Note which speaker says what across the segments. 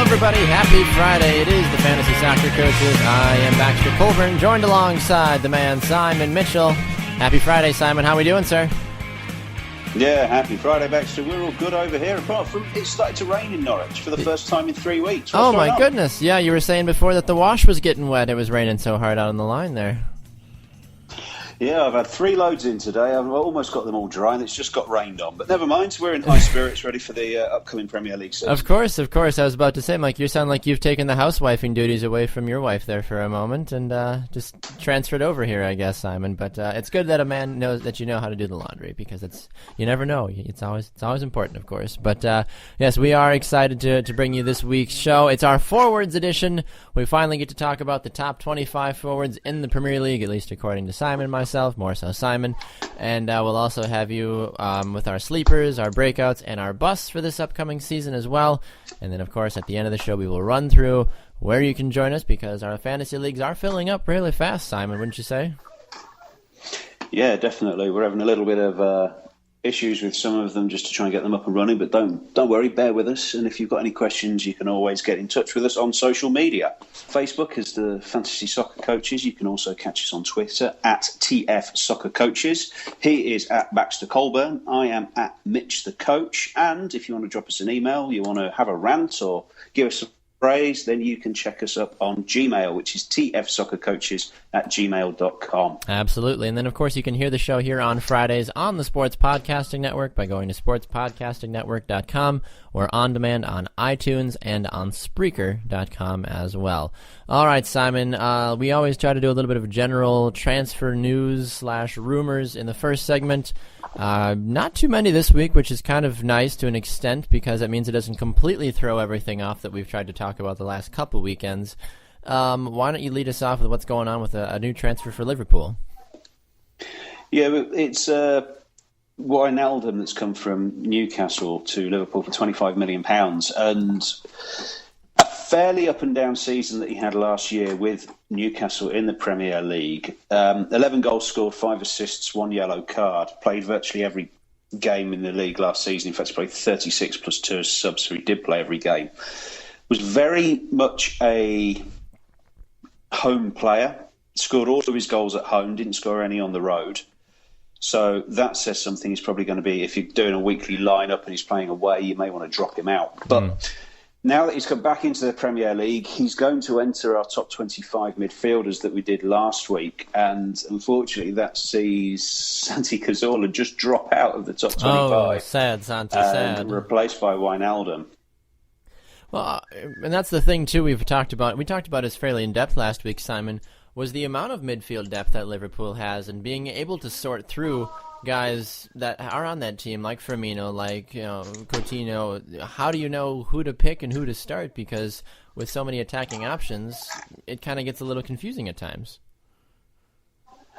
Speaker 1: everybody. Happy Friday. It is the Fantasy Soccer Coaches. I am Baxter Colburn, joined alongside the man Simon Mitchell. Happy Friday, Simon. How are we doing, sir?
Speaker 2: Yeah, happy Friday, Baxter. We're all good over here, apart from it started to rain in Norwich for the first time in 3 weeks.
Speaker 1: Oh, my goodness. Yeah, you were saying before that the wash was getting wet. It was raining so hard out on the line there.
Speaker 2: Yeah, I've had 3 loads in today. I've almost got them all dry, and it's just got rained on. But never mind, we're in high spirits, ready for the upcoming Premier League season.
Speaker 1: Of course. I was about to say, Mike, you sound like you've taken the housewifing duties away from your wife there for a moment and just transferred over here, I guess, Simon. But it's good that a man knows that you know how to do the laundry, because you never know. It's always important, of course. But yes, we are excited to bring you this week's show. It's our forwards edition. We finally get to talk about the top 25 forwards in the Premier League, at least according to Simon and myself. More so Simon, and we'll also have you with our sleepers, our breakouts, and our busts for this upcoming season as well. And then, of course, at the end of the show, we will run through where you can join us, because our fantasy leagues are filling up really fast, Simon, wouldn't you say?
Speaker 2: Yeah, definitely. We're having a little bit of issues with some of them just to try and get them up and running, but don't worry, bear with us. And if you've got any questions, you can always get in touch with us on social media. Facebook is the Fantasy Soccer Coaches. You can also catch us on Twitter at TFSoccerCoaches. He is at Baxter Colburn. I am at Mitch the Coach. And if you want to drop us an email, you want to have a rant or give us some praise, then you can check us up on Gmail, which is tfsoccercoaches@gmail.com.
Speaker 1: Absolutely. And then, of course, you can hear the show here on Fridays on the Sports Podcasting Network by going to sportspodcastingnetwork.com, or on demand on iTunes and on Spreaker.com as well. All right, Simon, we always try to do a little bit of general transfer news / rumors in the first segment. Not too many this week, which is kind of nice to an extent, because it means it doesn't completely throw everything off that we've tried to talk about the last couple weekends. Why don't you lead us off with what's going on with a new transfer for Liverpool?
Speaker 2: Yeah, it's Wijnaldum that's come from Newcastle to Liverpool for £25 million, and a fairly up and down season that he had last year with Newcastle in the Premier League. 11 goals scored, 5 assists, 1 yellow card. Played virtually every game in the league last season. In fact, he played 36 plus 2 as subs, so he did play every game. Was very much a home player. Scored all of his goals at home, didn't score any on the road. So that says something. He's probably going to be, if you're doing a weekly lineup and he's playing away, you may want to drop him out. But now that he's come back into the Premier League, he's going to enter our top 25 midfielders that we did last week. And unfortunately, that sees Santi Cazorla just drop out of the top 25.
Speaker 1: Oh, sad, Santi, sad.
Speaker 2: Replaced by Wijnaldum.
Speaker 1: Well, and that's the thing, too, we talked about this fairly in-depth last week, Simon, was the amount of midfield depth that Liverpool has, and being able to sort through guys that are on that team, like Firmino, like Coutinho. How do you know who to pick and who to start? Because with so many attacking options, it kind of gets a little confusing at times.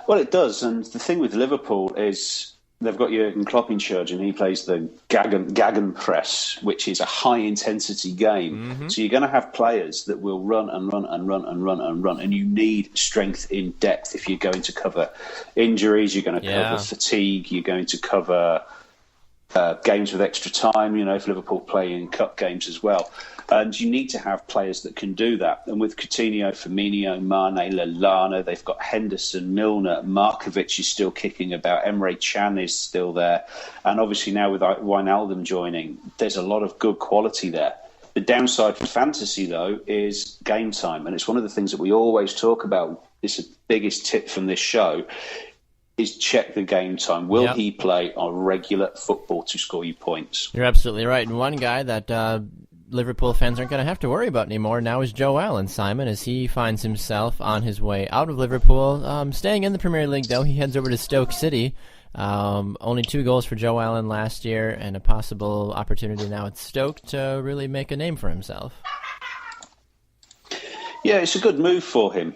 Speaker 2: Well, it does, and the thing with Liverpool is they've got Jurgen Klopp in charge, and he plays the Gegenpress, which is a high-intensity game. Mm-hmm. So you're going to have players that will run and run and run and run and run, and you need strength in depth if you're going to cover injuries, you're going to cover fatigue, you're going to cover games with extra time, if Liverpool play in cup games as well. And you need to have players that can do that. And with Coutinho, Firmino, Mane, Lallana, they've got Henderson, Milner, Markovic is still kicking about, Emre Can is still there. And obviously now with Wijnaldum joining, there's a lot of good quality there. The downside for fantasy, though, is game time. And it's one of the things that we always talk about. It's the biggest tip from this show, is check the game time. Will he play on regular football to score you points?
Speaker 1: You're absolutely right. And one guy that Liverpool fans aren't going to have to worry about anymore now is Joe Allen, Simon, as he finds himself on his way out of Liverpool. Staying in the Premier League, though, he heads over to Stoke City. Only 2 goals for Joe Allen last year, and a possible opportunity now at Stoke to really make a name for himself.
Speaker 2: Yeah, it's a good move for him.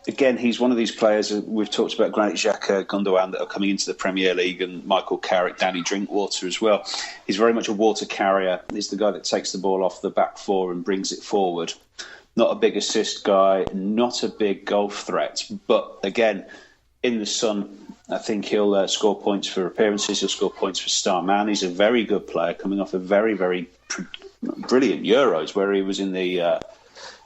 Speaker 2: Again, he's one of these players, we've talked about Granit Xhaka, Gundogan, that are coming into the Premier League, and Michael Carrick, Danny Drinkwater as well. He's very much a water carrier. He's the guy that takes the ball off the back four and brings it forward. Not a big assist guy, not a big goal threat. But again, in the sun, I think he'll score points for appearances. He'll score points for star man. He's a very good player coming off a very, very brilliant Euros where he was in the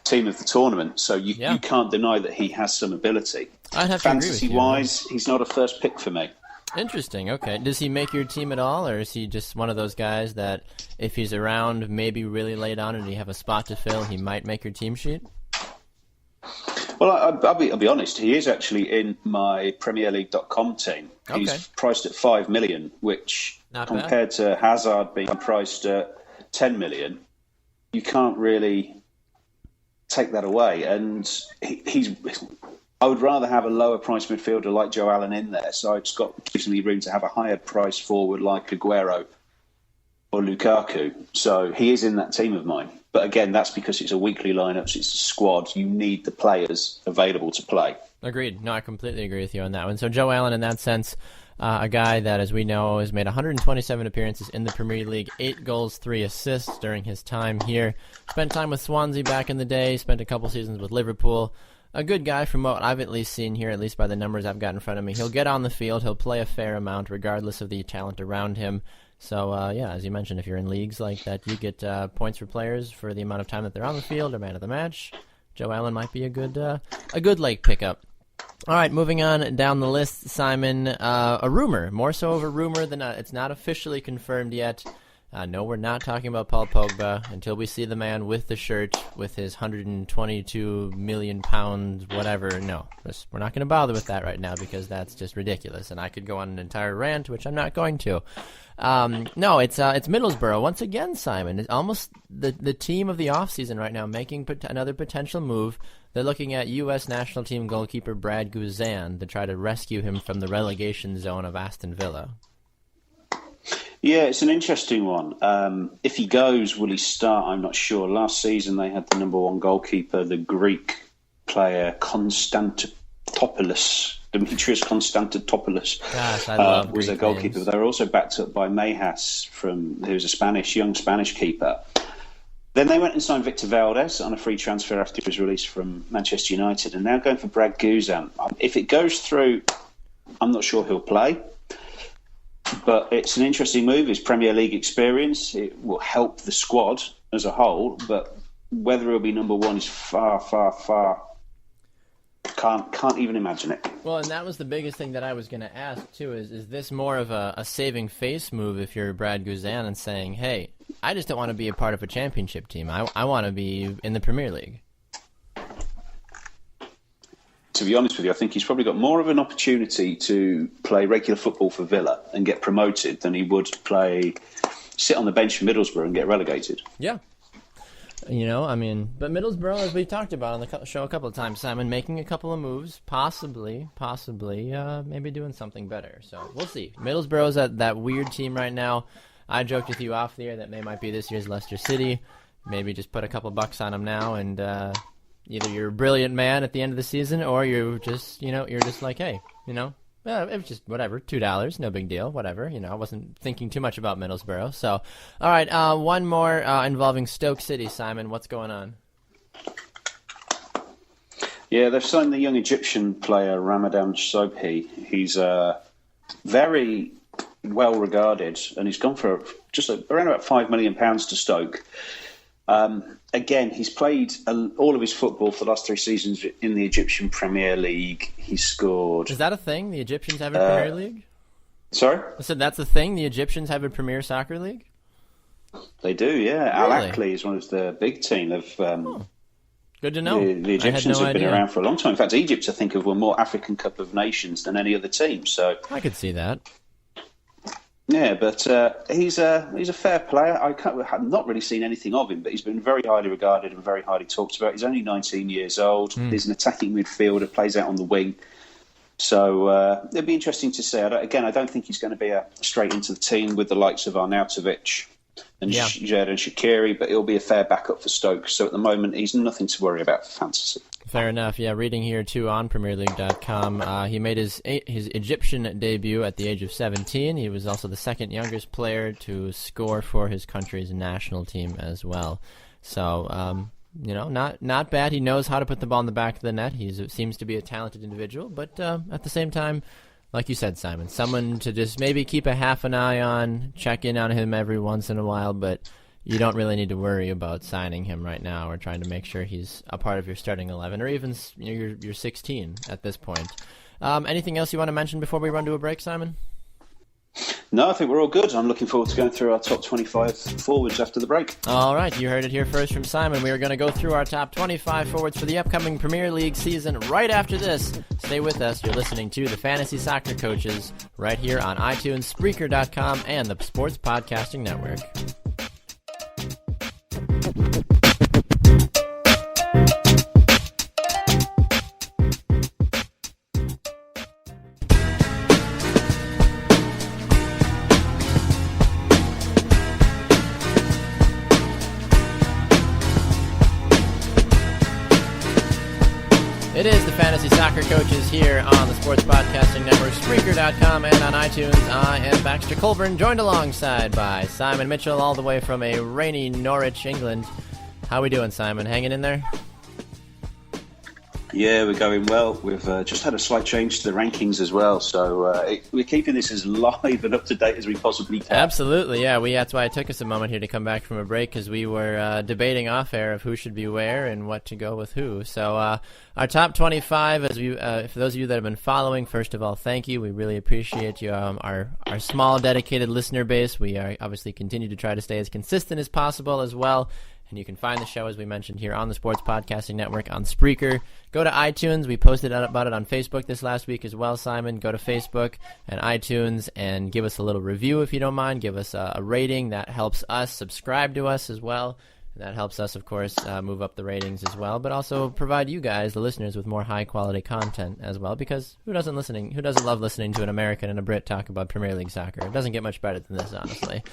Speaker 2: team of the tournament. So you can't deny that he has some ability.
Speaker 1: I'd have to agree with you.
Speaker 2: Fantasy-wise, he's not a first pick for me.
Speaker 1: Interesting. Okay. Does he make your team at all, or is he just one of those guys that if he's around maybe really late on and you have a spot to fill, he might make your team sheet?
Speaker 2: Well, I'll be honest. He is actually in my PremierLeague.com team. Okay. He's priced at $5 million, which
Speaker 1: not
Speaker 2: compared
Speaker 1: bad.
Speaker 2: To Hazard being priced at $10 million, you can't really take that away. And I would rather have a lower price midfielder like Joe Allen in there, so it's gives me room to have a higher price forward like Aguero or Lukaku. So he is in that team of mine. But again, that's because it's a weekly lineup, so it's a squad. You need the players available to play. Agreed.
Speaker 1: No, I completely agree with you on that one. So Joe Allen, in that sense, a guy that, as we know, has made 127 appearances in the Premier League, 8 goals, 3 assists during his time here. Spent time with Swansea back in the day, spent a couple seasons with Liverpool. A good guy from what I've at least seen here, at least by the numbers I've got in front of me. He'll get on the field. He'll play a fair amount regardless of the talent around him. So, as you mentioned, if you're in leagues like that, you get points for players for the amount of time that they're on the field or man of the match. Joe Allen might be a good late pickup. All right, moving on down the list, Simon. A rumor, more so of a rumor than it's not officially confirmed yet. No, we're not talking about Paul Pogba until we see the man with the shirt with his 122 million pounds, whatever. No, we're not going to bother with that right now because that's just ridiculous. And I could go on an entire rant, which I'm not going to. No, it's Middlesbrough once again, Simon. It's almost the team of the offseason right now, making another potential move. They're looking at U.S. national team goalkeeper Brad Guzan to try to rescue him from the relegation zone of Aston Villa.
Speaker 2: Yeah, it's an interesting one. If he goes, will he start? I'm not sure. Last season they had the number one goalkeeper, the Greek player Demetrios Konstantopoulos.
Speaker 1: Gosh, I love
Speaker 2: was
Speaker 1: Greek
Speaker 2: their goalkeeper.
Speaker 1: names.
Speaker 2: They were also backed up by Mejas, who was a young Spanish keeper. Then they went and signed Victor Valdez on a free transfer after he was released from Manchester United, and now going for Brad Guzan. If it goes through, I'm not sure he'll play. But it's an interesting move. His Premier League experience, it will help the squad as a whole. But whether he'll be number one is far, far, far. Can't even imagine it.
Speaker 1: Well, and that was the biggest thing that I was going to ask too. Is this more of a saving face move if you're Brad Guzan and saying, "Hey, I just don't want to be a part of a championship team. I want to be in the Premier League."
Speaker 2: To be honest with you, I think he's probably got more of an opportunity to play regular football for Villa and get promoted than he would sit on the bench for Middlesbrough and get relegated.
Speaker 1: Yeah. But Middlesbrough, as we've talked about on the show a couple of times, Simon, making a couple of moves, possibly, maybe doing something better. So we'll see. Middlesbrough's that weird team right now. I joked with you off the air that they might be this year's Leicester City. Maybe just put a couple bucks on them now and... either you're a brilliant man at the end of the season, or you're just like, hey, it was just whatever, $2, no big deal, whatever. I wasn't thinking too much about Middlesbrough. So, all right, one more involving Stoke City, Simon. What's going on?
Speaker 2: Yeah, they've signed the young Egyptian player Ramadan Sobhi. He's very well regarded, and he's gone for just around about £5 million to Stoke. Again, he's played all of his football for the last 3 seasons in the Egyptian Premier League. He scored...
Speaker 1: Is that a thing? The Egyptians have a Premier League?
Speaker 2: Sorry?
Speaker 1: I said that's a thing? The Egyptians have a Premier Soccer League?
Speaker 2: They do, yeah.
Speaker 1: Really?
Speaker 2: Al Ahly is one of the big team.
Speaker 1: Good to know.
Speaker 2: The Egyptians have been around for a long time. In fact, Egypt, I think, have won more African Cup of Nations than any other team. So
Speaker 1: I could see that.
Speaker 2: Yeah, but he's a fair player. I've not really seen anything of him, but he's been very highly regarded and very highly talked about. He's only 19 years old. He's an attacking midfielder, plays out on the wing. So it'll be interesting to see. I don't think he's going to be straight into the team with the likes of Arnautovic and Xherdan Shaqiri, but he'll be a fair backup for Stoke. So at the moment, he's nothing to worry about for fantasy.
Speaker 1: Fair enough. Yeah, reading here too on PremierLeague.com, he made his Egyptian debut at the age of 17. He was also the second youngest player to score for his country's national team as well. So, not bad. He knows how to put the ball in the back of the net. He seems to be a talented individual, but at the same time, like you said, Simon, someone to just maybe keep a half an eye on, check in on him every once in a while, but you don't really need to worry about signing him right now or trying to make sure he's a part of your starting 11 or even your 16 at this point. Anything else you want to mention before we run to a break, Simon?
Speaker 2: No, I think we're all good. I'm looking forward to going through our top 25 forwards after the break.
Speaker 1: All right, you heard it here first from Simon. We are going to go through our top 25 forwards for the upcoming Premier League season right after this. Stay with us. You're listening to the Fantasy Soccer Coaches right here on iTunes, Spreaker.com, and the Sports Podcasting Network. It is the Fantasy Soccer Coaches here on the Sports Podcasting Network, Spreaker.com, and on iTunes. I am Baxter Colburn, joined alongside by Simon Mitchell, all the way from a rainy Norwich, England. How we doing, Simon? Hanging in there?
Speaker 2: Yeah, we're going well. We've just had a slight change to the rankings as well, so we're keeping this as live and up to date as we possibly can.
Speaker 1: Absolutely, yeah. That's why it took us a moment here to come back from a break, because we were debating off air of who should be where and what to go with who. So our top 25, for those of you that have been following, first of all, thank you. We really appreciate you. Our small, dedicated listener base. We are obviously continue to try to stay as consistent as possible as well. And you can find the show, as we mentioned, here on the Sports Podcasting Network on Spreaker. Go to iTunes. We posted about it on Facebook this last week as well, Simon. Go to Facebook and iTunes and give us a little review if you don't mind. Give us a rating. That helps us. Subscribe to us as well. And that helps us, of course, move up the ratings as well, but also provide you guys, the listeners, with more high-quality content as well, because who doesn't love listening to an American and a Brit talk about Premier League soccer? It doesn't get much better than this, honestly.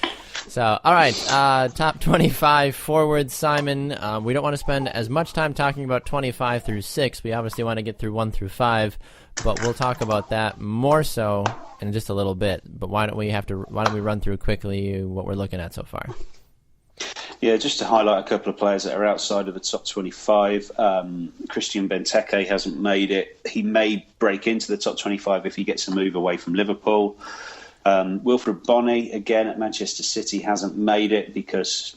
Speaker 1: So, all right, top 25 forwards, Simon. We don't want to spend as much time talking about 25 through 6. We obviously want to get through 1 through 5, but we'll talk about that more so in just a little bit. But why don't we run through quickly what we're looking at so far?
Speaker 2: Yeah, just to highlight a couple of players that are outside of the top 25. Christian Benteke hasn't made it. He may break into the top 25 if he gets a move away from Liverpool. Wilfred Bonney, again at Manchester City, hasn't made it because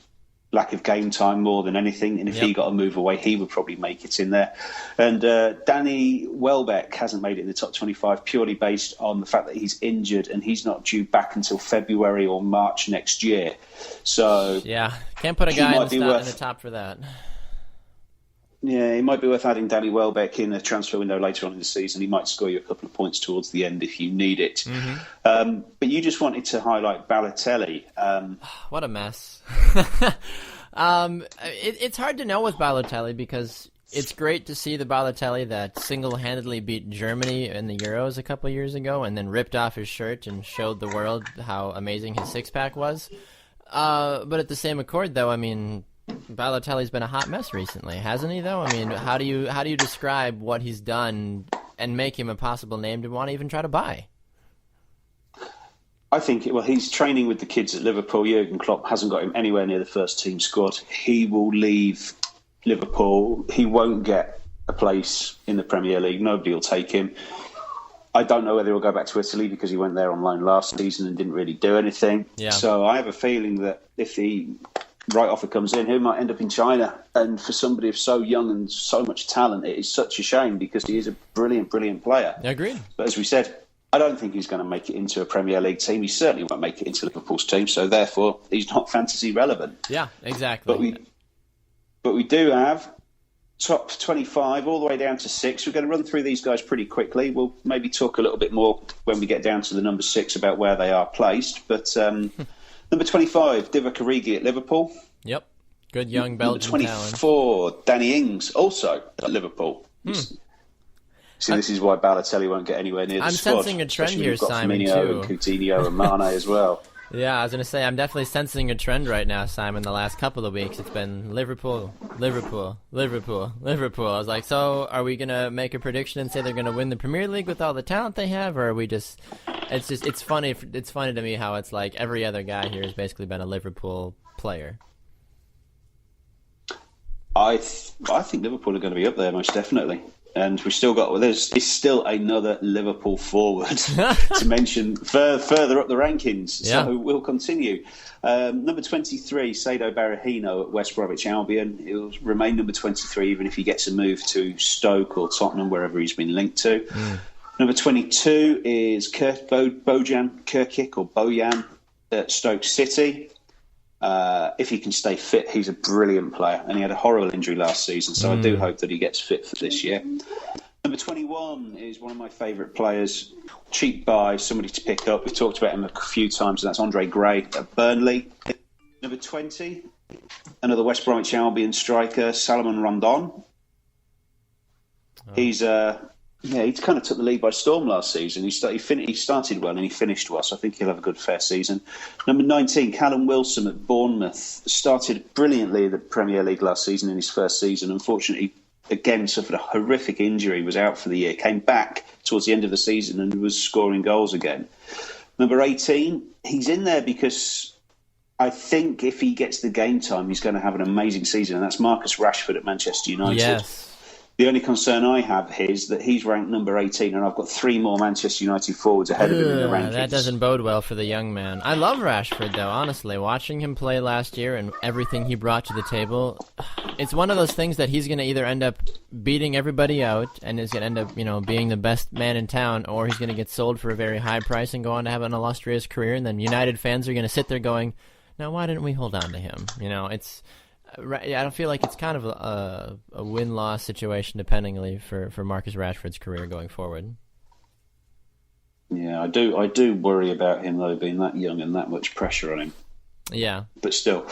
Speaker 2: lack of game time more than anything. And if he got a move away, he would probably make it in there. And Danny Welbeck hasn't made it in the top 25 purely based on the fact that he's injured and he's not due back until February or March next year. So
Speaker 1: yeah, can't put a guy in the top for that.
Speaker 2: Yeah, it might be worth adding Danny Welbeck in a transfer window later on in the season. He might score you a couple of points towards the end if you need it. Mm-hmm. But you just wanted to highlight Balotelli.
Speaker 1: What a mess. It's hard to know with Balotelli because it's great to see the Balotelli that single-handedly beat Germany in the Euros a couple of years ago and then ripped off his shirt and showed the world how amazing his six-pack was. But at the same accord, though, I mean, Balotelli's been a hot mess recently, hasn't he, though? I mean, how do you describe what he's done and make him a possible name to want to even try to buy?
Speaker 2: I think, he's training with the kids at Liverpool. Jurgen Klopp hasn't got him anywhere near the first team squad. He will leave Liverpool. He won't get a place in the Premier League. Nobody will take him. I don't know whether he'll go back to Italy because he went there on loan last season and didn't really do anything. Yeah. So I have a feeling that if the right offer comes in, he might end up in China. And for somebody of so young and so much talent, it is such a shame because he is a brilliant, brilliant player.
Speaker 1: I agree.
Speaker 2: But as we said, I don't think he's going to make it into a Premier League team. He certainly won't make it into Liverpool's team. So therefore, he's not fantasy relevant.
Speaker 1: Yeah, exactly.
Speaker 2: But we do have top 25 all the way down to 6. We're going to run through these guys pretty quickly. We'll maybe talk a little bit more when we get down to the number 6 about where they are placed. But number 25, Divock Origi at Liverpool.
Speaker 1: Yep. Good young Belgian
Speaker 2: talent. Number 24, Danny Ings, also at Liverpool. See, this is why Balotelli won't get anywhere near the squad.
Speaker 1: I'm sensing a trend here, Simon, too.
Speaker 2: And Coutinho and Mane as well.
Speaker 1: Yeah, I was going to say, I'm definitely sensing a trend right now, Simon, the last couple of weeks. It's been Liverpool, Liverpool, Liverpool, Liverpool. I was like, so are we going to make a prediction and say they're going to win the Premier League with all the talent they have, or are we just... It's funny to me how it's like every other guy here has basically been a Liverpool player.
Speaker 2: I think Liverpool are going to be up there, most definitely. And we've still got, there's still another Liverpool forward to mention further up the rankings. So we'll continue. Number 23, Saido Berahino at West Bromwich Albion. He'll remain number 23 even if he gets a move to Stoke or Tottenham, wherever he's been linked to. Number 22 is Bojan Kirkic at Stoke City. If he can stay fit, he's a brilliant player, and he had a horrible injury last season, so I do hope that he gets fit for this year. Number 21 is one of my favourite players, cheap buy, somebody to pick up. We've talked about him a few times, and that's Andre Gray at Burnley. Number 20, another West Bromwich Albion striker, Salomon Rondon. He kind of took the lead by storm last season. He started well and he finished well, so I think he'll have a good, fair season. Number 19, Callum Wilson at Bournemouth. Started brilliantly in the Premier League last season in his first season. Unfortunately, again, suffered a horrific injury, was out for the year. Came back towards the end of the season and was scoring goals again. Number 18, he's in there because I think if he gets the game time, he's going to have an amazing season, and that's Marcus Rashford at Manchester United.
Speaker 1: Yes.
Speaker 2: The only concern I have is that he's ranked number 18, and I've got 3 more Manchester United forwards ahead of him in the rankings.
Speaker 1: That doesn't bode well for the young man. I love Rashford, though, honestly. Watching him play last year and everything he brought to the table, it's one of those things that he's going to either end up beating everybody out and is going to end up, being the best man in town, or he's going to get sold for a very high price and go on to have an illustrious career, and then United fans are going to sit there going, now why didn't we hold on to him? I don't feel like it's kind of a win-loss situation, dependingly, for Marcus Rashford's career going forward.
Speaker 2: Yeah, I do worry about him, though, being that young and that much pressure on him.
Speaker 1: Yeah.
Speaker 2: But still.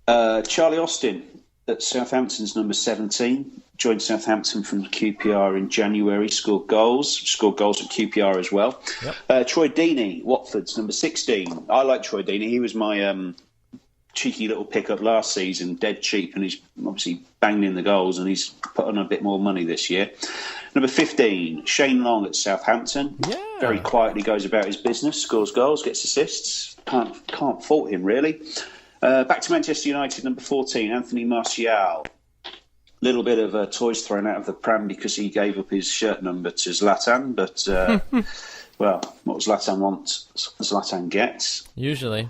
Speaker 2: Charlie Austin at Southampton's number 17. Joined Southampton from QPR in January, scored goals at QPR as well. Yep. Troy Deeney, Watford's number 16. I like Troy Deeney. He was my cheeky little pickup last season, dead cheap, and he's obviously banged in the goals, and he's put on a bit more money this year. Number 15, Shane Long at Southampton.
Speaker 1: Yeah.
Speaker 2: Very quietly goes about his business, scores goals, gets assists. Can't fault him, really. Back to Manchester United, number 14, Anthony Martial. Little bit of toys thrown out of the pram because he gave up his shirt number to Zlatan, but well, what Zlatan wants, Zlatan gets.
Speaker 1: Usually.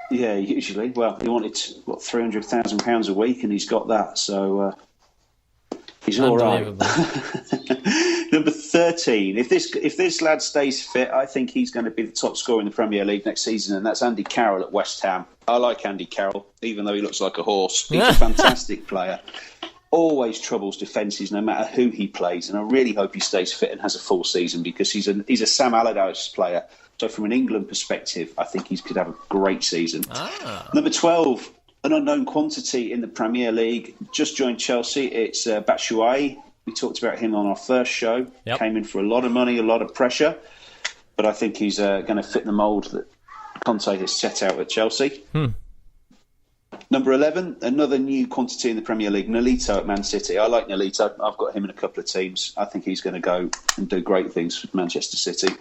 Speaker 2: Usually. Well, he wanted £300,000 a week, and he's got that, so he's all right. Number 13. If this lad stays fit, I think he's going to be the top scorer in the Premier League next season, and that's Andy Carroll at West Ham. I like Andy Carroll, even though he looks like a horse. He's a fantastic player. Always troubles defences, no matter who he plays, and I really hope he stays fit and has a full season because he's a Sam Allardyce player. So from an England perspective, I think he could have a great season. Number 12, an unknown quantity in the Premier League, just joined Chelsea. It's Batshuayi. We talked about him on our first show. Yep. Came in for a lot of money, a lot of pressure, but I think he's going to fit the mould that Conte has set out at Chelsea. Number 11, another new quantity in the Premier League, Nolito at Man City. I like Nolito. I've got him in a couple of teams. I think he's going to go and do great things for Manchester City.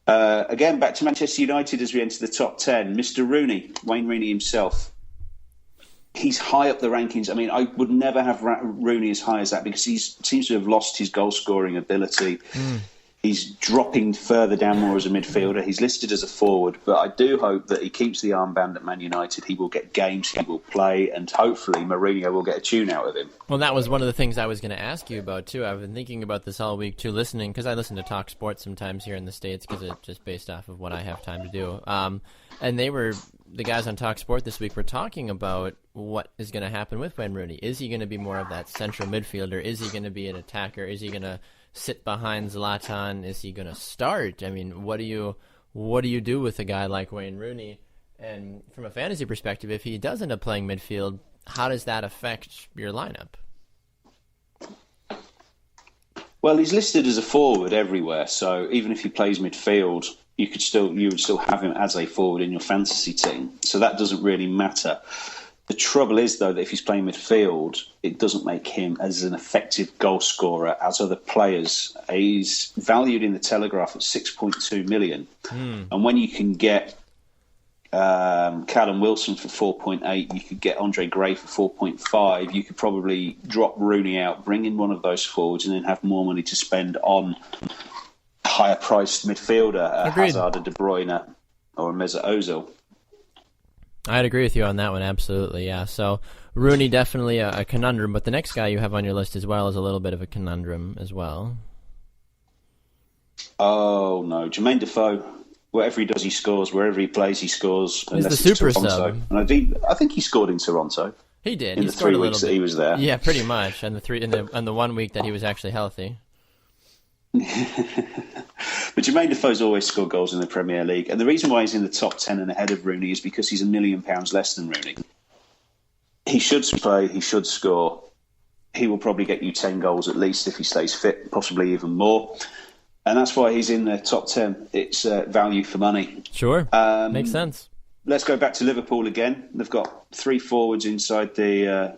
Speaker 2: Again, back to Manchester United as we enter the top 10. Mr. Rooney, Wayne Rooney himself. He's high up the rankings. I mean, I would never have Rooney as high as that because he seems to have lost his goal-scoring ability. He's dropping further down more as a midfielder. He's listed as a forward, but I do hope that he keeps the armband at Man United. He will get games, he will play, and hopefully Mourinho will get a tune out of him. Well,
Speaker 1: that was one of the things I was going to ask you about, too. I've been thinking about this all week, too, listening, because I listen to Talk Sports sometimes here in the States, because it's just based off of what I have time to do. And the guys on Talk Sport this week were talking about what is going to happen with Wayne Rooney. Is he going to be more of that central midfielder? Is he going to be an attacker? Is he going to sit behind Zlatan? Is he going to start? I mean, what do you do with a guy like Wayne Rooney? And from a fantasy perspective, if he does end up playing midfield, how does that affect your lineup?
Speaker 2: Well, he's listed as a forward everywhere, so even if he plays midfield, you would still have him as a forward in your fantasy team. So that doesn't really matter. The trouble is, though, that if he's playing midfield, it doesn't make him as an effective goal scorer as other players. He's valued in the Telegraph at 6.2 million. And when you can get Callum Wilson for 4.8. You could get Andre Gray for 4.5. You could probably drop Rooney out, bring in one of those forwards, and then have more money to spend on a higher-priced midfielder, a Hazard, a De Bruyne, or a Mesut Ozil.
Speaker 1: I'd agree with you on that one, absolutely, yeah. So Rooney definitely a conundrum, but the next guy you have on your list as well is a little bit of a conundrum as well.
Speaker 2: Oh, no. Jermaine Defoe. Whatever he does, he scores. Wherever he plays, he scores.
Speaker 1: He's the super
Speaker 2: sub. And I think he scored in Toronto.
Speaker 1: He did.
Speaker 2: In the 3 weeks that he was there.
Speaker 1: Yeah, pretty much. And the 1 week that he was actually healthy.
Speaker 2: But Jermaine Defoe's always scored goals in the Premier League. And the reason why he's in the top 10 and ahead of Rooney is because he's £1 million less than Rooney. He should play. He should score. He will probably get you 10 goals at least if he stays fit, possibly even more. And that's why he's in the top 10. It's value for money.
Speaker 1: Sure. Makes sense.
Speaker 2: Let's go back to Liverpool again. They've got 3 forwards inside the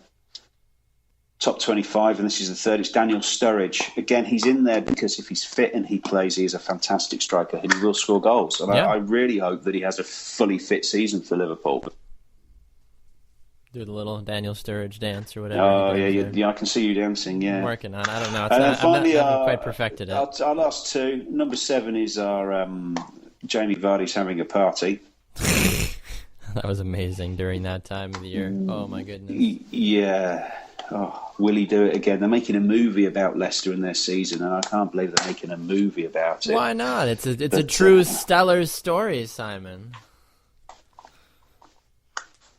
Speaker 2: top 25, and this is the third. It's Daniel Sturridge. Again, he's in there because if he's fit and he plays, he is a fantastic striker and he will score goals. And I really hope that he has a fully fit season for Liverpool. Do
Speaker 1: the little Daniel Sturridge dance or whatever.
Speaker 2: Oh, yeah, I can see you dancing, yeah.
Speaker 1: I'm working on it. I don't know.
Speaker 2: Finally,
Speaker 1: I haven't quite perfected it.
Speaker 2: Our last 2. Number 7 is our Jamie Vardy's having a party.
Speaker 1: That was amazing during that time of the year. Oh, my goodness.
Speaker 2: Yeah. Oh, will he do it again? They're making a movie about Leicester in their season, and I can't believe they're making a movie about it.
Speaker 1: Why not? It's a true stellar story, Simon.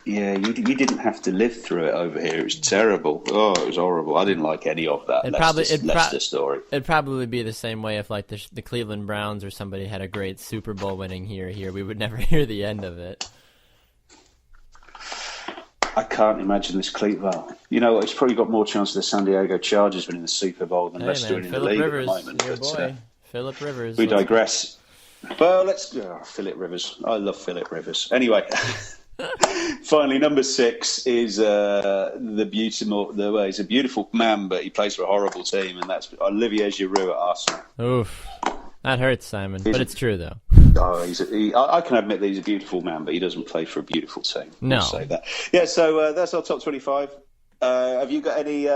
Speaker 2: Yeah, you didn't have to live through it over here. It was terrible. Oh, it was horrible. I didn't like any of that Leicester story.
Speaker 1: It'd probably be the same way if like the Cleveland Browns or somebody had a great Super Bowl winning year here. We would never hear the end of it.
Speaker 2: I can't imagine this Cleveland. You know, it's probably got more chance of the San Diego Chargers winning the Super Bowl than Leicester winning the league
Speaker 1: Rivers,
Speaker 2: at the moment.
Speaker 1: Your boy, Philip Rivers.
Speaker 2: We digress. Well, let's go. Philip Rivers. I love Philip Rivers. Anyway. Finally, number 6 is he's a beautiful man, but he plays for a horrible team, and that's Olivier Giroud at Arsenal.
Speaker 1: Oof, that hurts, Simon, but it's true though.
Speaker 2: I can admit that he's a beautiful man, but he doesn't play for a beautiful team.
Speaker 1: No,
Speaker 2: I'll say that. Yeah, so that's our top 25. Have you got any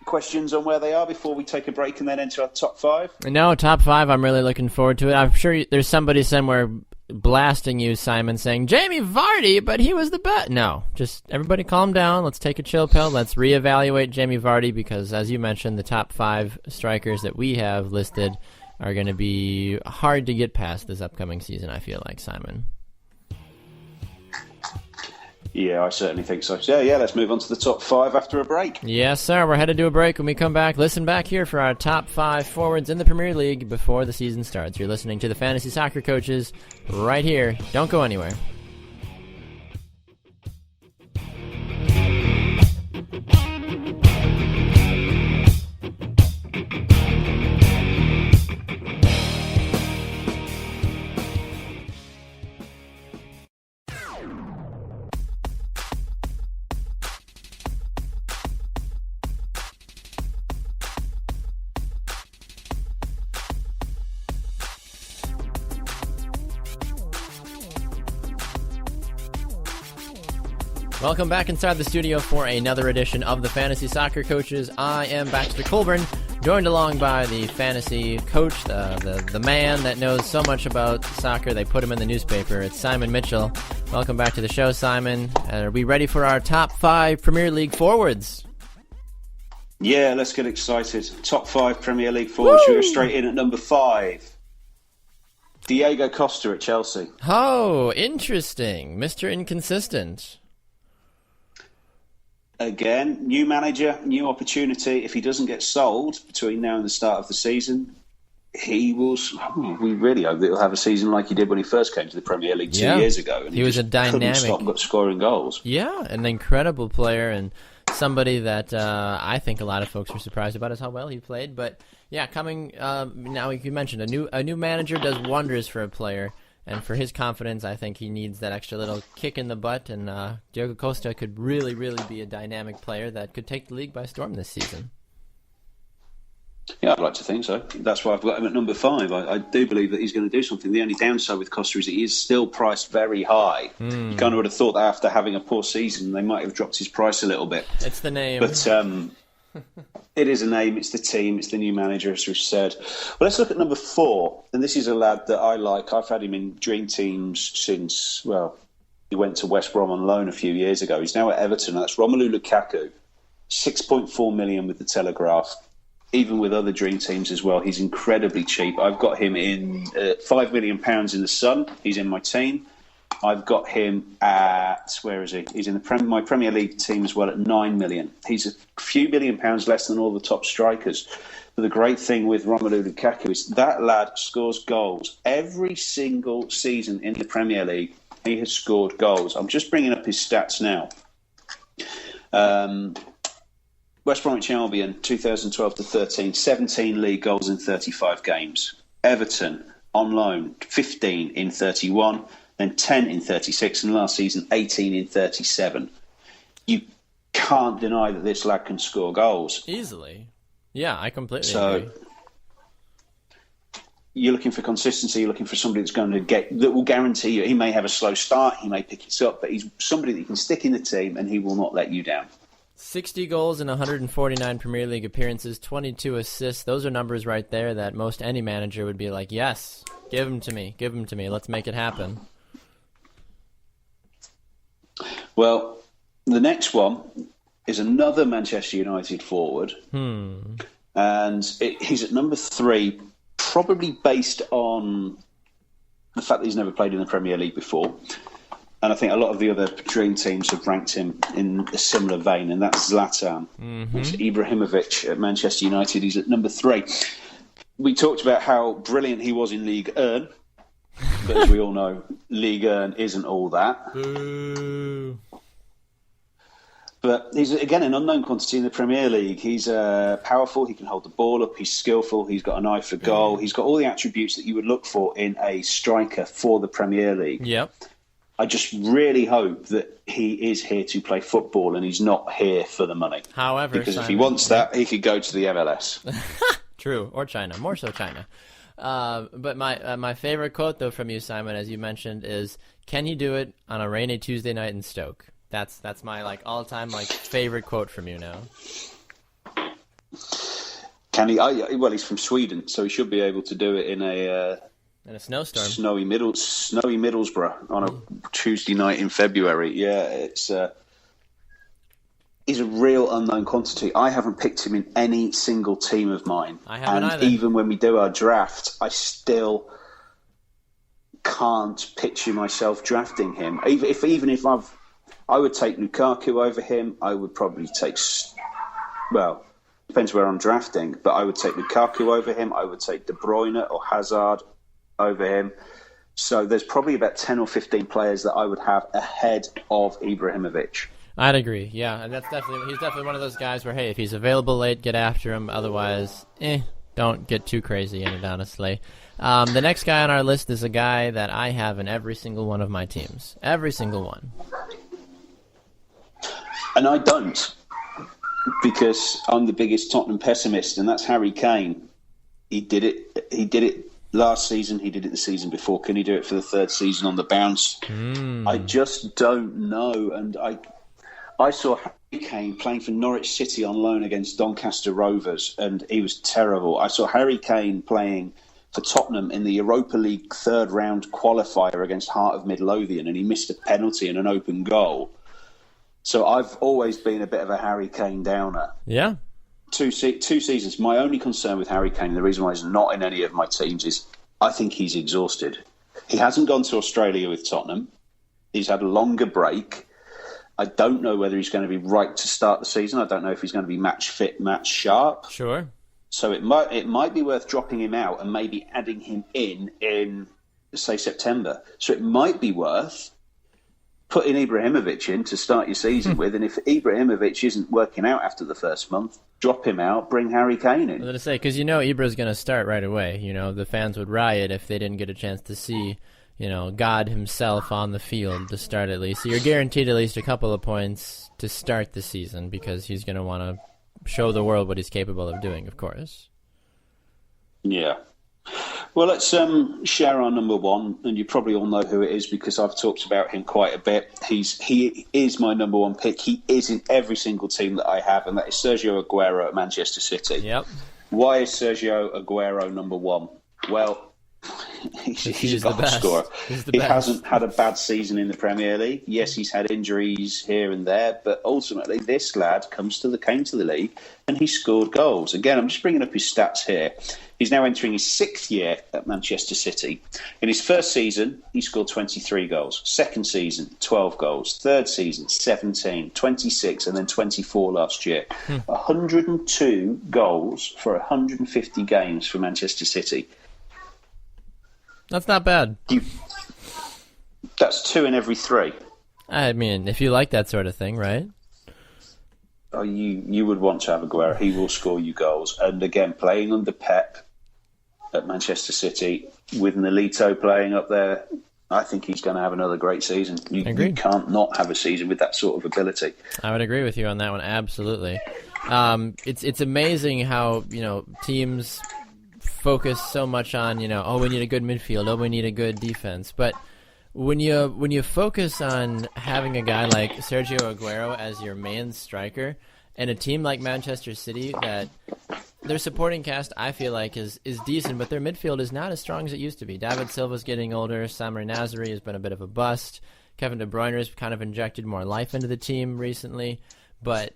Speaker 2: questions on where they are before we take a break and then enter our top 5?
Speaker 1: No, top 5. I'm really looking forward to it. I'm sure there's somebody somewhere blasting you, Simon, saying Jamie Vardy, but he was the best. No, just everybody calm down. Let's take a chill pill. Let's reevaluate Jamie Vardy because, as you mentioned, the top 5 strikers that we have listed are going to be hard to get past this upcoming season, I feel like, Simon.
Speaker 2: Yeah, I certainly think so. So, yeah, let's move on to the top 5 after a break.
Speaker 1: Yes, sir. We're headed to a break. When we come back, listen back here for our top 5 forwards in the Premier League before the season starts. You're listening to the Fantasy Soccer Coaches right here. Don't go anywhere. Welcome back inside the studio for another edition of the Fantasy Soccer Coaches. I am Baxter Colburn, joined along by the fantasy coach, the man that knows so much about soccer, they put him in the newspaper. It's Simon Mitchell. Welcome back to the show, Simon. Are we ready for our top 5 Premier League forwards?
Speaker 2: Yeah, let's get excited. Top 5 Premier League forwards. We'll go straight in at number 5. Diego Costa at Chelsea.
Speaker 1: Oh, interesting. Mr. Inconsistent.
Speaker 2: Again, new manager, new opportunity. If he doesn't get sold between now and the start of the season, he will. We really hope that he'll have a season like he did when he first came to the Premier League 2 years ago. And
Speaker 1: he was a dynamic.
Speaker 2: Couldn't stop scoring goals.
Speaker 1: Yeah, an incredible player and somebody that I think a lot of folks were surprised about is how well he played. But yeah, coming now, you mentioned a new manager does wonders for a player. And for his confidence, I think he needs that extra little kick in the butt. And Diego Costa could really, really be a dynamic player that could take the league by storm this season.
Speaker 2: Yeah, I'd like to think so. That's why I've got him at number 5. I do believe that he's going to do something. The only downside with Costa is that he is still priced very high. You kind of would have thought that after having a poor season, they might have dropped his price a little bit.
Speaker 1: It's the name.
Speaker 2: But it is a name, it's the team, it's the new manager, as we've said. Well, let's look at number 4. And this is a lad that I like. I've had him in dream teams since, well, he went to West Brom on loan a few years ago. He's now at Everton. That's Romelu Lukaku. 6.4 million with the Telegraph. Even with other dream teams as well, he's incredibly cheap. I've got him in £5 million in the Sun. He's in my team. I've got him at, where is he? He's in my Premier League team as well at 9 million. He's a few £1 million less than all the top strikers. But the great thing with Romelu Lukaku is that lad scores goals. Every single season in the Premier League, he has scored goals. I'm just bringing up his stats now. West Bromwich Albion, 2012 to 13, 17 league goals in 35 games. Everton, on loan, 15 in 31, then 10 in 36, and last season, 18 in 37. You can't deny that this lad can score goals.
Speaker 1: Easily. Yeah, I completely agree.
Speaker 2: You're looking for consistency, you're looking for somebody that will guarantee you. He may have a slow start, he may pick it up, but he's somebody that you can stick in the team and he will not let you down.
Speaker 1: 60 goals in 149 Premier League appearances, 22 assists. Those are numbers right there that most any manager would be like, yes, give them to me, let's make it happen.
Speaker 2: Well, the next one is another Manchester United forward. And he's at number 3, probably based on the fact that he's never played in the Premier League before. And I think a lot of the other dream teams have ranked him in a similar vein, and that's Zlatan. It's Ibrahimovic at Manchester United. He's at number 3. We talked about how brilliant he was in Ligue 1, but as we all know, Ligue 1 isn't all that.
Speaker 1: Boo.
Speaker 2: But he's, again, an unknown quantity in the Premier League. He's powerful, he can hold the ball up, he's skillful, he's got an eye for goal. He's got all the attributes that you would look for in a striker for the Premier League.
Speaker 1: Yep.
Speaker 2: I just really hope that he is here to play football and he's not here for the money.
Speaker 1: However,
Speaker 2: because
Speaker 1: Simon,
Speaker 2: if he wants that, he could go to the MLS.
Speaker 1: True, or China, more so China. But my favorite quote, though, from you, Simon, as you mentioned, is, "Can he do it on a rainy Tuesday night in Stoke?" That's my all-time favorite quote from you now.
Speaker 2: Can he? Well, he's from Sweden, so he should be able to do it in a
Speaker 1: snowstorm,
Speaker 2: snowy Middlesbrough on a Tuesday night in February. Yeah, he's a real unknown quantity. I haven't picked him in any single team of mine.
Speaker 1: I haven't either.
Speaker 2: Even when we do our draft, I still can't picture myself drafting him. Even if I would take Lukaku over him. I would probably take, well, depends where I'm drafting, but I would take Lukaku over him. I would take De Bruyne or Hazard over him. So there's probably about 10 or 15 players that I would have ahead of Ibrahimovic.
Speaker 1: I'd agree, yeah, and he's definitely one of those guys where, hey, if he's available late, get after him. Otherwise, don't get too crazy in it, honestly. The next guy on our list is a guy that I have in every single one of my teams. Every single one.
Speaker 2: And I don't, because I'm the biggest Tottenham pessimist, and that's Harry Kane. He did it last season, he did it the season before. Can he do it for the third season on the bounce? I just don't know. And I saw Harry Kane playing for Norwich City on loan against Doncaster Rovers, and he was terrible. I saw Harry Kane playing for Tottenham in the Europa League third round qualifier against Heart of Midlothian, and he missed a penalty and an open goal. So I've always been a bit of a Harry Kane downer.
Speaker 1: Yeah.
Speaker 2: Two seasons. My only concern with Harry Kane, the reason why he's not in any of my teams, is I think he's exhausted. He hasn't gone to Australia with Tottenham. He's had a longer break. I don't know whether he's going to be right to start the season. I don't know if he's going to be match fit, match sharp.
Speaker 1: Sure. So
Speaker 2: it might be worth dropping him out and maybe adding him in say, September. So it might be worth putting Ibrahimovic in to start your season with, and if Ibrahimovic isn't working out after the first month, drop him out, bring Harry Kane in.
Speaker 1: I was going to say, because Ibra's going to start right away. The fans would riot if they didn't get a chance to see, God himself on the field to start at least. So you're guaranteed at least a couple of points to start the season, because he's going to want to show the world what he's capable of doing, of course.
Speaker 2: Yeah. Well, let's share our number one, and you probably all know who it is because I've talked about him quite a bit. He is my number one pick. He is in every single team that I have, and that is Sergio Aguero at Manchester City.
Speaker 1: Yep.
Speaker 2: Why is Sergio Aguero number one? Well, he's a goal scorer. He hasn't had a bad season in the Premier League. Yes, he's had injuries here and there, but ultimately this lad came to the league and he scored goals. Again, I'm just bringing up his stats here. He's now entering his 6th year at Manchester City. In his first season, he scored 23 goals. Second season, 12 goals. Third season, 17, 26, and then 24 last year. 102 goals for 150 games for Manchester City.
Speaker 1: That's not bad.
Speaker 2: That's 2 in every 3.
Speaker 1: I mean, if you like that sort of thing, right?
Speaker 2: Oh, you would want to have Aguero. He will score you goals. And again, playing under Pep at Manchester City with Nolito playing up there, I think he's going to have another great season. You can't not have a season with that sort of ability. I
Speaker 1: would agree with you on that one, absolutely. It's amazing how teams focus so much on we need a good midfield, we need a good defense, but when you focus on having a guy like Sergio Aguero as your main striker and a team like Manchester City that their supporting cast I feel like is decent, but their midfield is not as strong as it used to be. David Silva's getting older, Samir Nasri has been a bit of a bust, Kevin De Bruyne has kind of injected more life into the team recently, but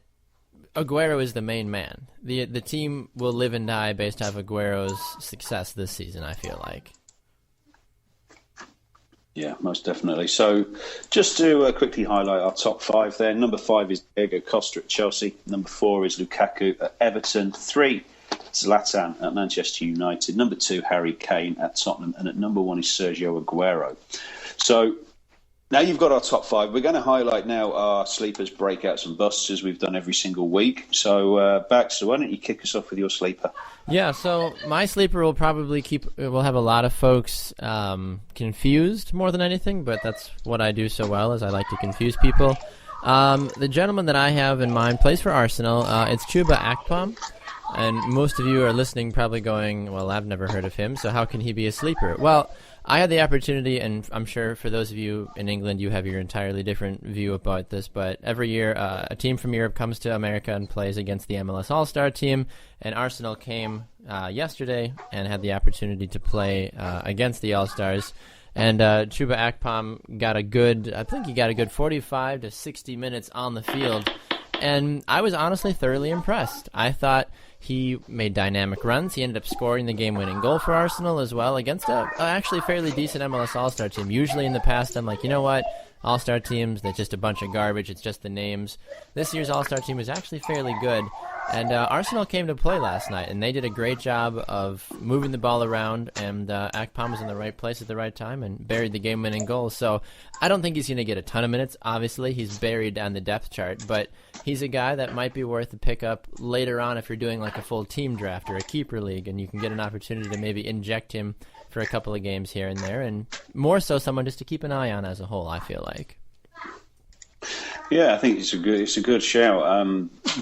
Speaker 1: Aguero is the main man. The team will live and die based off Aguero's success this season, I feel like.
Speaker 2: Yeah, most definitely. So just to quickly highlight our top 5 there. Number 5 is Diego Costa at Chelsea. Number 4 is Lukaku at Everton. 3, Zlatan at Manchester United. Number 2, Harry Kane at Tottenham. And at number 1 is Sergio Aguero. So now you've got our top 5. We're going to highlight now our sleepers, breakouts and busts as we've done every single week. So, Baxter, why don't you kick us off with your sleeper?
Speaker 1: Yeah, so my sleeper will probably will have a lot of folks confused more than anything, but that's what I do so well, is I like to confuse people. The gentleman that I have in mind plays for Arsenal. It's Chuba Akpom, and most of you are listening probably going, well, I've never heard of him, so how can he be a sleeper? Well, I had the opportunity, and I'm sure for those of you in England, you have your entirely different view about this, but every year a team from Europe comes to America and plays against the MLS All-Star team, and Arsenal came yesterday and had the opportunity to play against the All-Stars, and Chuba Akpom got a good 45 to 60 minutes on the field, and I was honestly thoroughly impressed. I thought he made dynamic runs. He ended up scoring the game-winning goal for Arsenal as well against a actually fairly decent MLS All-Star team. Usually in the past, I'm like, you know what? All-Star teams, they're just a bunch of garbage. It's just the names. This year's All-Star team was actually fairly good. And Arsenal came to play last night, and they did a great job of moving the ball around, and Akpom was in the right place at the right time and buried the game-winning goal. So I don't think he's going to get a ton of minutes. Obviously, he's buried on the depth chart, but he's a guy that might be worth a pickup later on if you're doing like a full team draft or a keeper league, and you can get an opportunity to maybe inject him for a couple of games here and there, and more so someone just to keep an eye on as a whole, I feel like.
Speaker 2: Yeah, I think it's a good shout.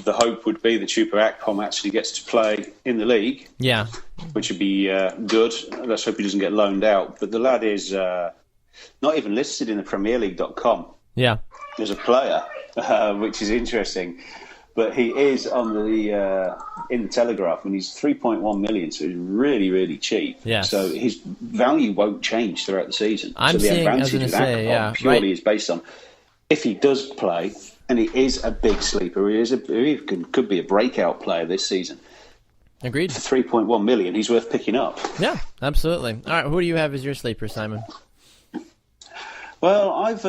Speaker 2: The hope would be that Chuba Akpom actually gets to play in the league.
Speaker 1: Yeah,
Speaker 2: which would be good. Let's hope he doesn't get loaned out. But the lad is not even listed in the PremierLeague.com.
Speaker 1: Yeah,
Speaker 2: as a player, which is interesting. But he is on the in the Telegraph, and he's 3.1 million, so he's really, really cheap.
Speaker 1: Yes.
Speaker 2: So his value won't change throughout the season.
Speaker 1: I'm
Speaker 2: so the
Speaker 1: seeing,
Speaker 2: advantage with Akpom purely is based on if he does play, and he is a big sleeper. He could be a breakout player this season.
Speaker 1: Agreed.
Speaker 2: For 3.1 million, he's worth picking up.
Speaker 1: Yeah, absolutely. All right, who do you have as your sleeper, Simon?
Speaker 2: Well, I've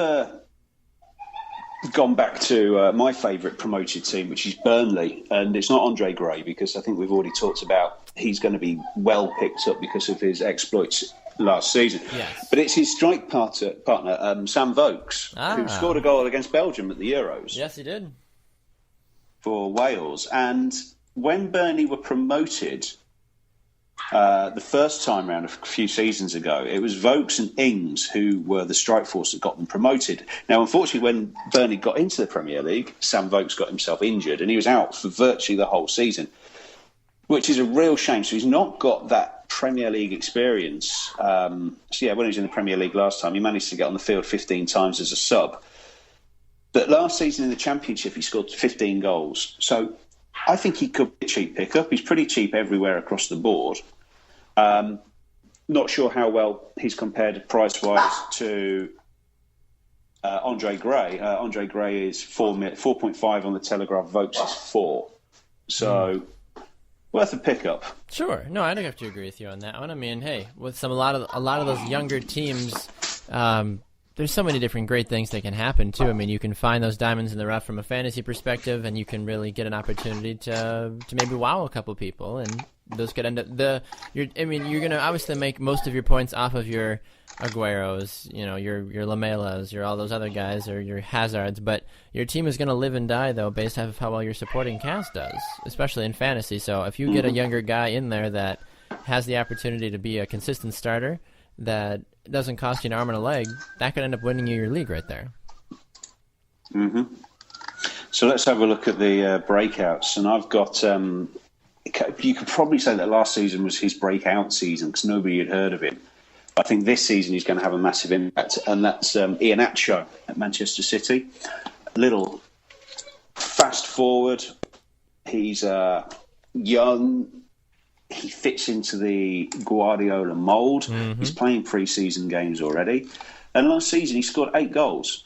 Speaker 2: gone back to my favourite promoted team, which is Burnley, and it's not Andre Gray because I think we've already talked about he's going to be well picked up because of his exploits last season.
Speaker 1: Yes.
Speaker 2: But it's his strike partner Sam Vokes, who scored a goal against Belgium at the Euros.
Speaker 1: Yes, he did.
Speaker 2: For Wales. And when Burnley were promoted the first time round a few seasons ago, it was Vokes and Ings who were the strike force that got them promoted. Now, unfortunately, when Burnley got into the Premier League, Sam Vokes got himself injured and he was out for virtually the whole season, which is a real shame. So he's not got that Premier League experience. When he was in the Premier League last time, he managed to get on the field 15 times as a sub. But last season in the Championship, he scored 15 goals. So I think he could be a cheap pickup. He's pretty cheap everywhere across the board. Not sure how well he's compared price-wise to Andre Gray. Andre Gray is 4.5 on the Telegraph. Vokes is 4. So worth a pickup.
Speaker 1: Sure. No, I'd have to agree with you on that one. I mean, hey, with a lot of those younger teams, there's so many different great things that can happen too. I mean, you can find those diamonds in the rough from a fantasy perspective, and you can really get an opportunity to maybe wow a couple people, and those could end up you're gonna obviously make most of your points off of your Agueros, your Lamelas, your all those other guys, or your Hazards, but your team is gonna live and die though based off of how well your supporting cast does, especially in fantasy. So if you get a younger guy in there that has the opportunity to be a consistent starter that doesn't cost you an arm and a leg, that could end up winning you your league right there.
Speaker 2: Mm-hmm. So let's have a look at the breakouts. And I've got, you could probably say that last season was his breakout season because nobody had heard of him. I think this season he's going to have a massive impact, and that's Iheanacho at Manchester City. Little fast forward. He's young. He fits into the Guardiola mould. Mm-hmm. He's playing pre-season games already. And last season he scored 8 goals.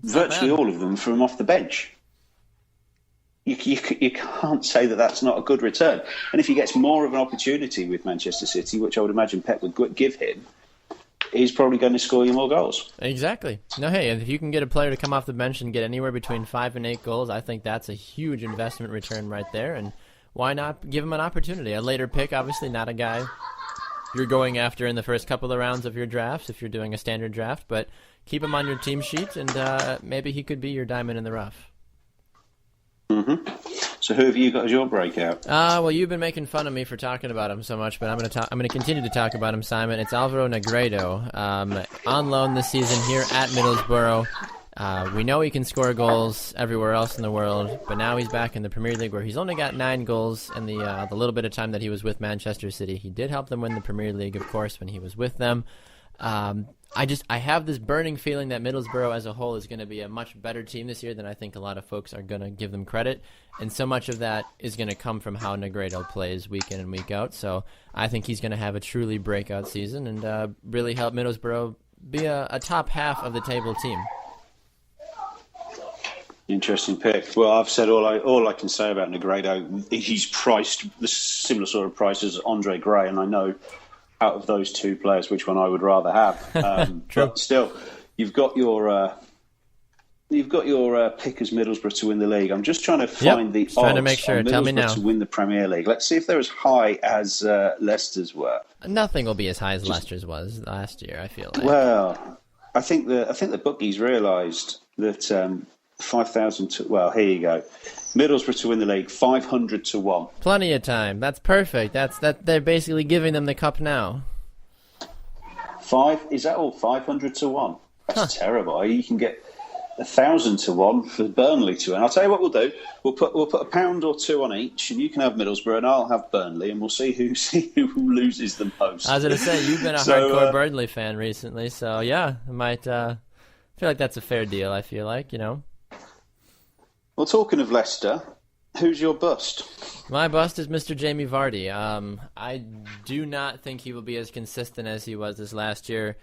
Speaker 2: Virtually all of them from off the bench. You can't say that that's not a good return. And if he gets more of an opportunity with Manchester City, which I would imagine Pep would give him, he's probably going to score you more goals.
Speaker 1: Exactly. No, hey, if you can get a player to come off the bench and get anywhere between 5 and 8 goals, I think that's a huge investment return right there. And why not give him an opportunity? A later pick, obviously not a guy you're going after in the first couple of rounds of your drafts if you're doing a standard draft, but keep him on your team sheet, and maybe he could be your diamond in the rough.
Speaker 2: Mm-hmm. So who have you got as your breakout?
Speaker 1: Well, you've been making fun of me for talking about him so much, but I'm going to continue to talk about him, Simon. It's Alvaro Negredo, on loan this season here at Middlesbrough. We know he can score goals everywhere else in the world, but now he's back in the Premier League where he's only got 9 goals in the little bit of time that he was with Manchester City. He did help them win the Premier League, of course, when he was with them. I have this burning feeling that Middlesbrough as a whole is going to be a much better team this year than I think a lot of folks are going to give them credit, and so much of that is going to come from how Negredo plays week in and week out. So I think he's going to have a truly breakout season and really help Middlesbrough be a top half of the table team.
Speaker 2: Interesting pick. Well, I've said all I can say about Negredo. He's priced the similar sort of price as Andre Gray, and I know out of those two players which one I would rather have. But still, you've got your pick as Middlesbrough to win the league. I'm just trying to find the odds
Speaker 1: trying to make sure. Tell me now.
Speaker 2: To win the Premier League. Let's see if they're as high as Leicester's were.
Speaker 1: Nothing will be as high as Leicester's was last year, I feel like.
Speaker 2: Well, I think the bookies realised that 5,000 to... Well, here you go. Middlesbrough to win the league, 500 to 1.
Speaker 1: Plenty of time. That's perfect. They're basically giving them the cup now.
Speaker 2: Is that all? 500 to 1? That's terrible. You can get 1,000 to 1 for Burnley to win. I'll tell you what we'll do. We'll put a £1 or 2 on each, and you can have Middlesbrough, and I'll have Burnley, and we'll see who loses the most.
Speaker 1: I was going to say, you've been a hardcore Burnley fan recently, so yeah, I might feel like that's a fair deal, I feel like,
Speaker 2: Well, talking of Leicester, who's your bust?
Speaker 1: My bust is Mr. Jamie Vardy. I do not think he will be as consistent as he was this last year.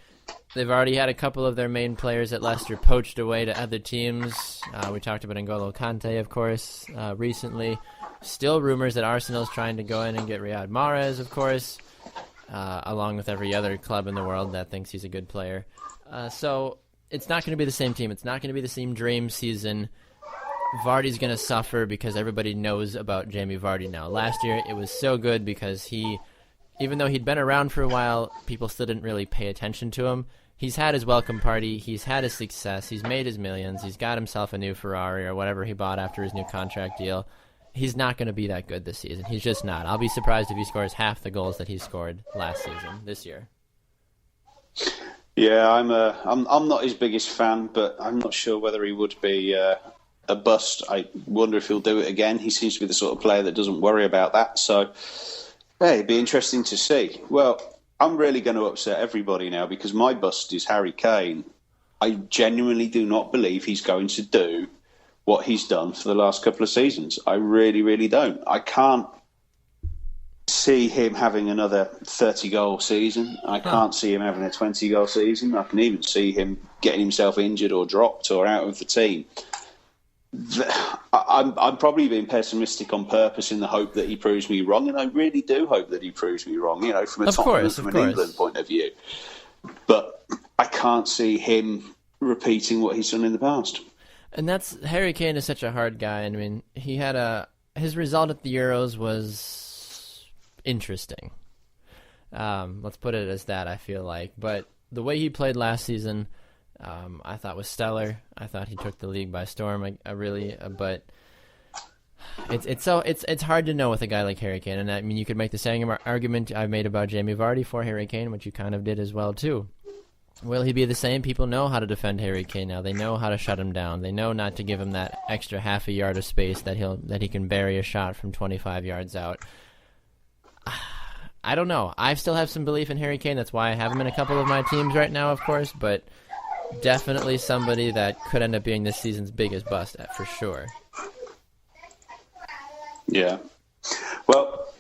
Speaker 1: They've already had a couple of their main players at Leicester poached away to other teams. We talked about N'Golo Kante, of course, recently. Still rumors that Arsenal's trying to go in and get Riyad Mahrez, of course, along with every other club in the world that thinks he's a good player. So it's not going to be the same team. It's not going to be the same dream season. Vardy's going to suffer because everybody knows about Jamie Vardy now. Last year, it was so good because even though he'd been around for a while, people still didn't really pay attention to him. He's had his welcome party. He's had his success. He's made his millions. He's got himself a new Ferrari or whatever he bought after his new contract deal. He's not going to be that good this season. He's just not. I'll be surprised if he scores half the goals that he scored last season, this year.
Speaker 2: Yeah, I'm not his biggest fan, but I'm not sure whether he would be a bust. I wonder if he'll do it again. He seems to be the sort of player that doesn't worry about that. So Hey, it'd be interesting to see. Well, I'm really going to upset everybody now because my bust is Harry Kane. I genuinely do not believe he's going to do what he's done for the last couple of seasons. I really, really don't. I can't see him having another 30-goal season. I can't see him having a 20-goal season. I can even see him getting himself injured or dropped or out of the team. I'm probably being pessimistic on purpose in the hope that he proves me wrong, and I really do hope that he proves me wrong, from a Tottenham, from an England point of view. But I can't see him repeating what he's done in the past.
Speaker 1: And Harry Kane is such a hard guy. I mean, his result at the Euros was interesting. Let's put it as that, I feel like. But the way he played last season, I thought was stellar. I thought he took the league by storm. But it's hard to know with a guy like Harry Kane. And I mean, you could make the same argument I made about Jamie Vardy for Harry Kane, which you kind of did as well too. Will he be the same? People know how to defend Harry Kane now. They know how to shut him down. They know not to give him that extra half a yard of space that he can bury a shot from 25 yards out. I don't know. I still have some belief in Harry Kane. That's why I have him in a couple of my teams right now, of course, but definitely somebody that could end up being this season's biggest bust for sure.
Speaker 2: Yeah. Well,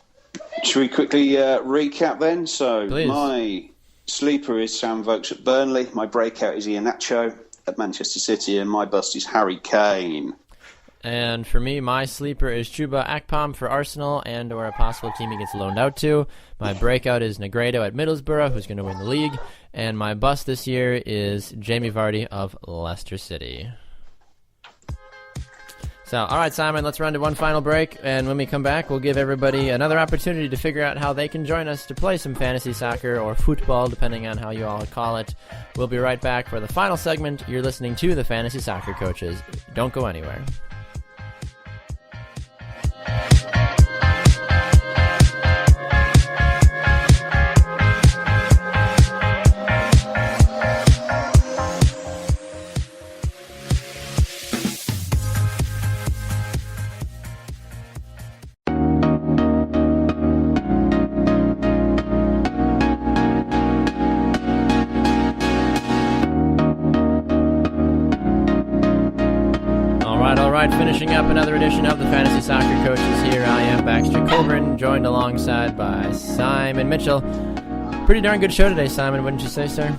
Speaker 2: should we quickly recap then? So
Speaker 1: Please.
Speaker 2: My sleeper is Sam Vokes at Burnley. My breakout is Iheanacho at Manchester City, and my bust is Harry Kane.
Speaker 1: And for me, my sleeper is Chuba Akpom for Arsenal or a possible team he gets loaned out to. My breakout is Negredo at Middlesbrough, who's going to win the league. And my bust this year is Jamie Vardy of Leicester City. So, all right, Simon, let's run to one final break. And when we come back, we'll give everybody another opportunity to figure out how they can join us to play some fantasy soccer or football, depending on how you all call it. We'll be right back for the final segment. You're listening to the Fantasy Soccer Coaches. Don't go anywhere. Finishing up another edition of the Fantasy Soccer Coaches. Here I am, Baxter Colburn, joined alongside by Simon Mitchell. Pretty darn good show today, Simon, wouldn't you say, sir?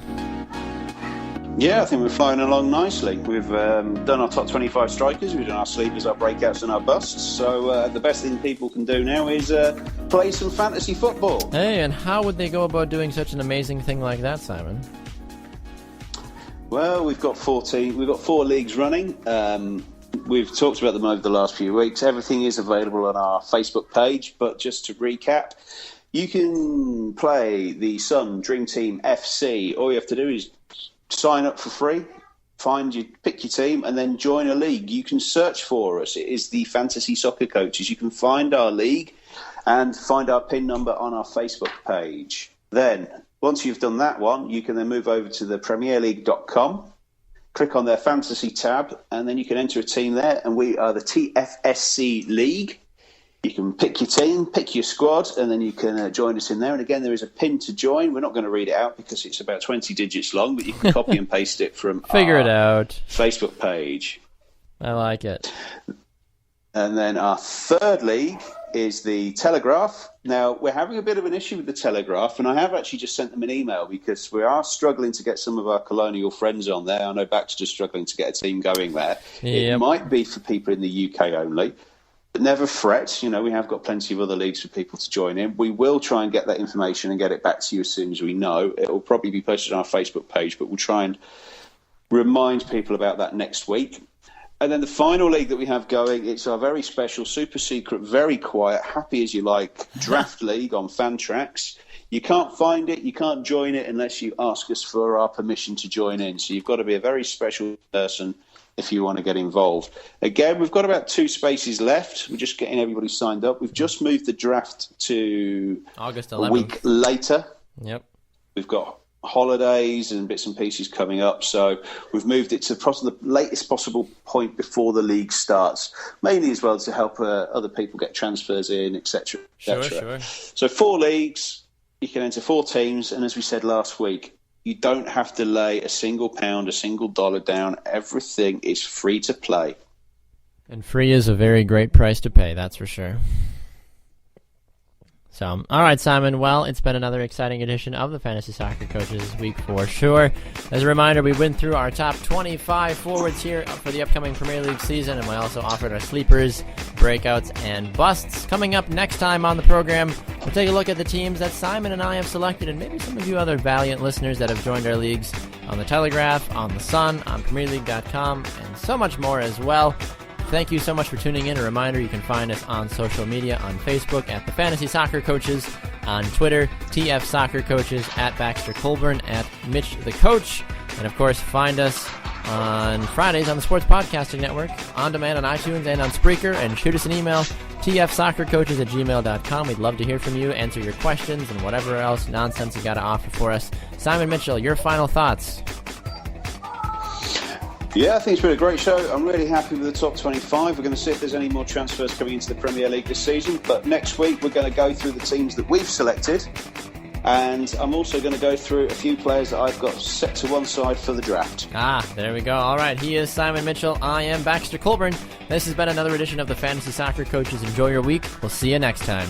Speaker 2: Yeah, I think we're flying along nicely. We've done our top 25 strikers, we've done our sleepers, our breakouts and our busts. So the best thing people can do now is play some fantasy football.
Speaker 1: Hey, and how would they go about doing such an amazing thing like that, Simon?
Speaker 2: Well, we've got 4 leagues running. We've talked about them over the last few weeks. Everything is available on our Facebook page, but just to recap, you can play the Sun Dream Team FC. All you have to do is sign up for free, pick your team, and then join a league. You can search for us. It is the Fantasy Soccer Coaches. You can find our league and find our PIN number on our Facebook page. Then, once you've done that one, you can then move over to the PremierLeague.com. Click on their fantasy tab, and then you can enter a team there, and we are the TFSC League. You can pick your team, pick your squad, and then you can join us in there. And again, there is a pin to join. We're not going to read it out because it's about 20 digits long, but you can copy and paste it from
Speaker 1: Figure it out.
Speaker 2: Facebook page.
Speaker 1: I like it.
Speaker 2: And then our third league is the Telegraph. Now, we're having a bit of an issue with the Telegraph, and I have actually just sent them an email because we are struggling to get some of our colonial friends on there. I know Baxter's struggling to get a team going there. Yep. It might be for people in the UK only, but never fret. We have got plenty of other leagues for people to join in. We will try and get that information and get it back to you as soon as we know. It will probably be posted on our Facebook page, but we'll try and remind people about that next week. And then the final league that we have going, it's our very special, super secret, very quiet, happy as you like, draft league on Fantrax. You can't find it, you can't join it unless you ask us for our permission to join in. So you've got to be a very special person if you want to get involved. Again, we've got about 2 spaces left. We're just getting everybody signed up. We've just moved the draft to
Speaker 1: August 11th.
Speaker 2: a week later.
Speaker 1: Yep.
Speaker 2: We've got holidays and bits and pieces coming up, so we've moved it to the latest possible point before the league starts, mainly as well to help other people get transfers in, etc.
Speaker 1: Sure.
Speaker 2: So 4 leagues, you can enter 4 teams, and as we said last week, you don't have to lay a single pound, a single dollar down. Everything is free to play.
Speaker 1: And free is a very great price to pay, that's for sure. So, all right, Simon. Well, it's been another exciting edition of the Fantasy Soccer Coaches week for sure. As a reminder, we went through our top 25 forwards here for the upcoming Premier League season, and we also offered our sleepers, breakouts, and busts. Coming up next time on the program, we'll take a look at the teams that Simon and I have selected, and maybe some of you other valiant listeners that have joined our leagues on the Telegraph, on the Sun, on PremierLeague.com, and so much more as well. Thank you so much for tuning in. A reminder, you can find us on social media, on Facebook at the Fantasy Soccer Coaches, on Twitter, TFSoccerCoaches, at Baxter Colburn, at Mitch the Coach, and of course find us on Fridays on the Sports Podcasting Network, on demand on iTunes and on Spreaker, and shoot us an email, tfsoccercoaches@gmail.com. We'd love to hear from you, answer your questions, and whatever else nonsense you got to offer for us. Simon Mitchell, your final thoughts.
Speaker 2: Yeah, I think it's been a great show. I'm really happy with the top 25. We're going to see if there's any more transfers coming into the Premier League this season. But next week, we're going to go through the teams that we've selected. And I'm also going to go through a few players that I've got set to one side for the draft.
Speaker 1: There we go. All right, he is Simon Mitchell. I am Baxter Colburn. This has been another edition of the Fantasy Soccer Coaches. Enjoy your week. We'll see you next time.